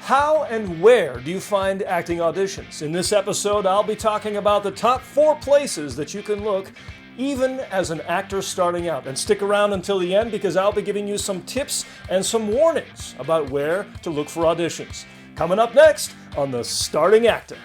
How and where do you find acting auditions? In this episode, I'll be talking about the top 4 places that you can look even as an actor starting out. And stick around until the end because I'll be giving you some tips and some warnings about where to look for auditions. Coming up next on The Starting Actor.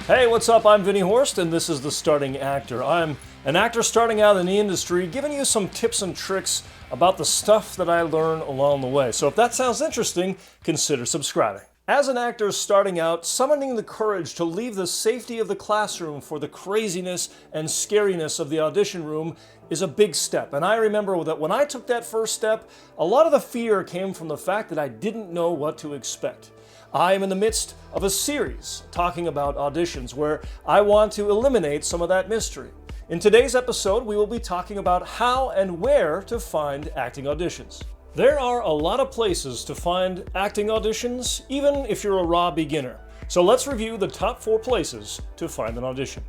Hey, what's up? I'm Vinnie Horst, and this is The Starting Actor. I'm an actor starting out in the industry, giving you some tips and tricks about the stuff that I learn along the way. So if that sounds interesting, consider subscribing. As an actor starting out, summoning the courage to leave the safety of the classroom for the craziness and scariness of the audition room is a big step. And I remember that when I took that first step, a lot of the fear came from the fact that I didn't know what to expect. I am in the midst of a series talking about auditions where I want to eliminate some of that mystery. In today's episode, we will be talking about how and where to find acting auditions. There are a lot of places to find acting auditions, even if you're a raw beginner. So let's review the top 4 places to find an audition.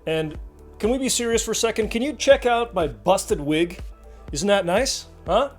And can we be serious for a second? Can you check out my busted wig? Isn't that nice? Huh?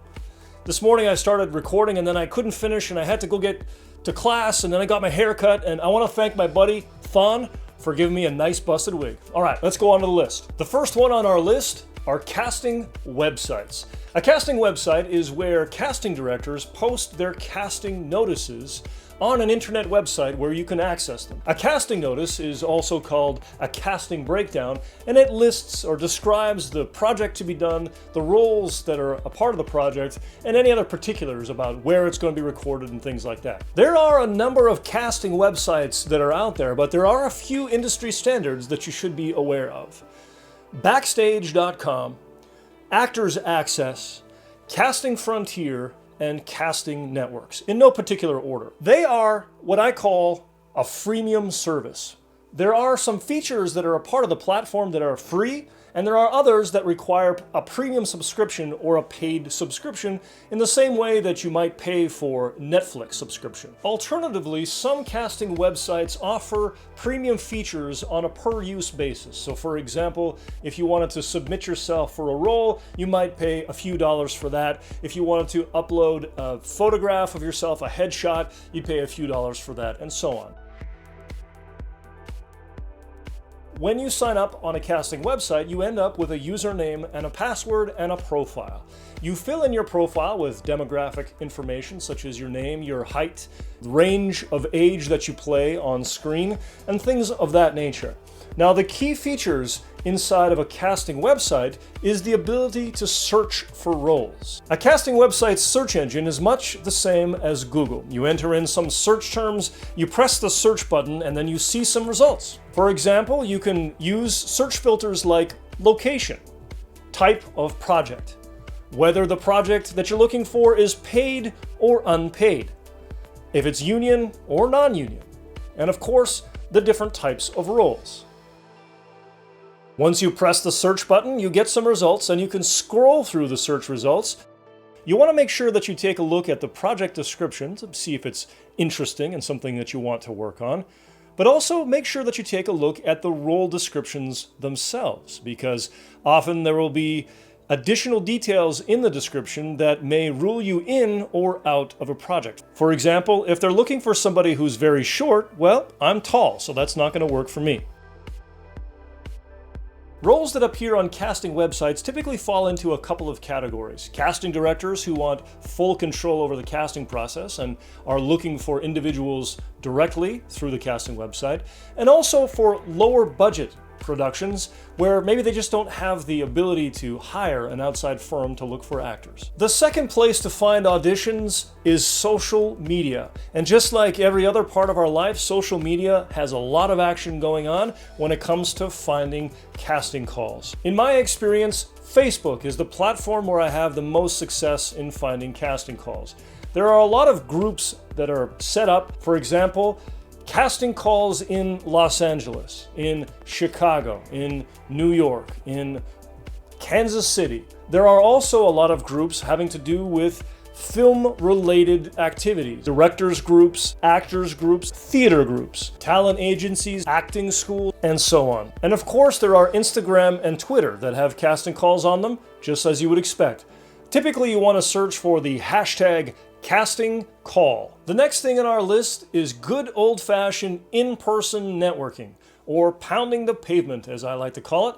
This morning I started recording and then I couldn't finish and I had to go get to class and then I got my hair cut, and I want to thank my buddy Thon for giving me a nice busted wig. All right, let's go on to the list. The first one on our list are casting websites. A casting website is where casting directors post their casting notices on an internet website where you can access them. A casting notice is also called a casting breakdown, and it lists or describes the project to be done, the roles that are a part of the project, and any other particulars about where it's going to be recorded and things like that. There are a number of casting websites that are out there, but there are a few industry standards that you should be aware of. Backstage.com, Actors Access, Casting Frontier, and Casting Networks, in no particular order. They are what I call a freemium service. There are some features that are a part of the platform that are free, and there are others that require a premium subscription or a paid subscription in the same way that you might pay for Netflix subscription. Alternatively, some casting websites offer premium features on a per-use basis. So for example, if you wanted to submit yourself for a role, you might pay a few dollars for that. If you wanted to upload a photograph of yourself, a headshot, you'd pay a few dollars for that, and so on. When you sign up on a casting website, you end up with a username and a password and a profile. You fill in your profile with demographic information such as your name, your height, range of age that you play on screen, and things of that nature. Now, the key features inside of a casting website is the ability to search for roles. A casting website's search engine is much the same as Google. You enter in some search terms, you press the search button, and then you see some results. For example, you can use search filters like location, type of project, whether the project that you're looking for is paid or unpaid, if it's union or non-union, and of course, the different types of roles. Once you press the search button, you get some results and you can scroll through the search results. You want to make sure that you take a look at the project description to see if it's interesting and something that you want to work on. But also make sure that you take a look at the role descriptions themselves, because often there will be additional details in the description that may rule you in or out of a project. For example, if they're looking for somebody who's very short, well, I'm tall, so that's not going to work for me. Roles that appear on casting websites typically fall into a couple of categories. Casting directors who want full control over the casting process and are looking for individuals directly through the casting website, and also for lower budget productions where maybe they just don't have the ability to hire an outside firm to look for actors. The second place to find auditions is social media. And just like every other part of our life, social media has a lot of action going on when it comes to finding casting calls. In my experience, Facebook is the platform where I have the most success in finding casting calls. There are a lot of groups that are set up. For example, casting calls in Los Angeles, in Chicago, in New York, in Kansas City. There are also a lot of groups having to do with film-related activities. Directors groups, actors groups, theater groups, talent agencies, acting schools, and so on. And of course, there are Instagram and Twitter that have casting calls on them, just as you would expect. Typically, you want to search for the hashtag casting call. The next thing on our list is good old-fashioned in-person networking, or pounding the pavement, as I like to call it.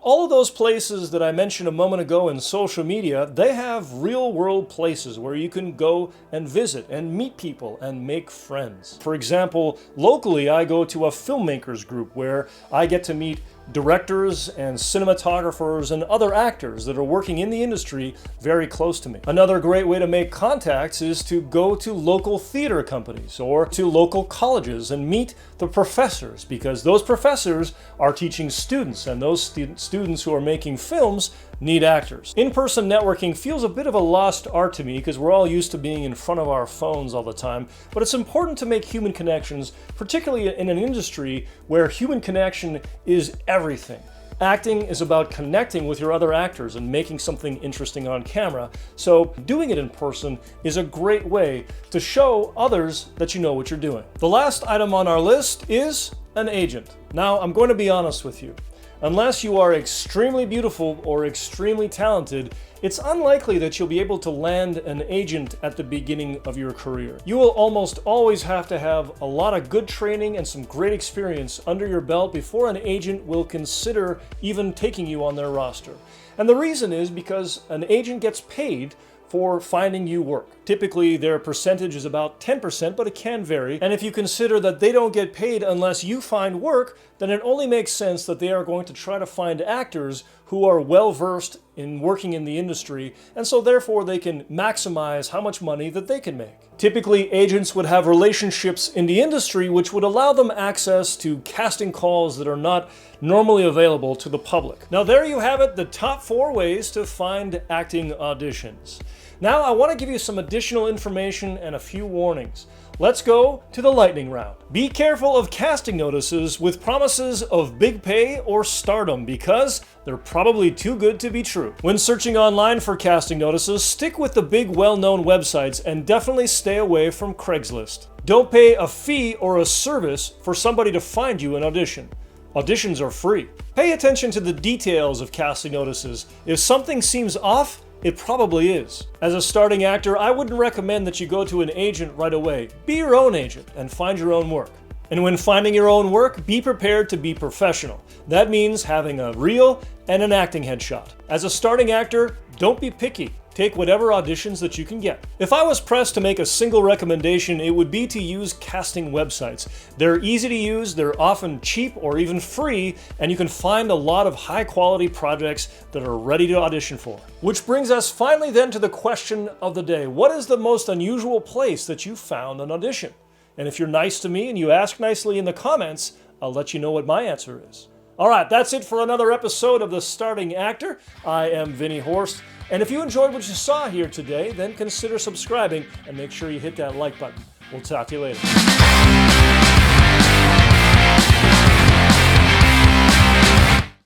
All of those places that I mentioned a moment ago in social media, they have real-world places where you can go and visit and meet people and make friends. For example, locally I go to a filmmakers group where I get to meet directors and cinematographers and other actors that are working in the industry very close to me. Another great way to make contacts is to go to local theater companies or to local colleges and meet the professors, because those professors are teaching students, and those students who are making films need actors. In-person networking feels a bit of a lost art to me because we're all used to being in front of our phones all the time, but it's important to make human connections, particularly in an industry where human connection is everything. Acting is about connecting with your other actors and making something interesting on camera, so doing it in person is a great way to show others that you know what you're doing. The last item on our list is an agent. Now, I'm going to be honest with you. Unless you are extremely beautiful or extremely talented, it's unlikely that you'll be able to land an agent at the beginning of your career. You will almost always have to have a lot of good training and some great experience under your belt before an agent will consider even taking you on their roster. And the reason is because an agent gets paid for finding you work. Typically, their percentage is about 10%, but it can vary. And if you consider that they don't get paid unless you find work, then it only makes sense that they are going to try to find actors who are well-versed in working in the industry, and so therefore they can maximize how much money that they can make. Typically, agents would have relationships in the industry which would allow them access to casting calls that are not normally available to the public. Now there you have it, the top 4 ways to find acting auditions. Now I want to give you some additional information and a few warnings. Let's go to the lightning round. Be careful of casting notices with promises of big pay or stardom, because they're probably too good to be true. When searching online for casting notices, stick with the big well-known websites and definitely stay away from Craigslist. Don't pay a fee or a service for somebody to find you an audition. Auditions are free. Pay attention to the details of casting notices. If something seems off, it probably is. As a starting actor, I wouldn't recommend that you go to an agent right away. Be your own agent and find your own work. And when finding your own work, be prepared to be professional. That means having a reel and an acting headshot. As a starting actor, don't be picky. Take whatever auditions that you can get. If I was pressed to make a single recommendation, it would be to use casting websites. They're easy to use, they're often cheap or even free, and you can find a lot of high-quality projects that are ready to audition for. Which brings us finally then to the question of the day. What is the most unusual place that you found an audition? And if you're nice to me and you ask nicely in the comments, I'll let you know what my answer is. Alright, that's it for another episode of The Starting Actor. I am Vinnie Horst. And if you enjoyed what you saw here today, then consider subscribing and make sure you hit that like button. We'll talk to you later.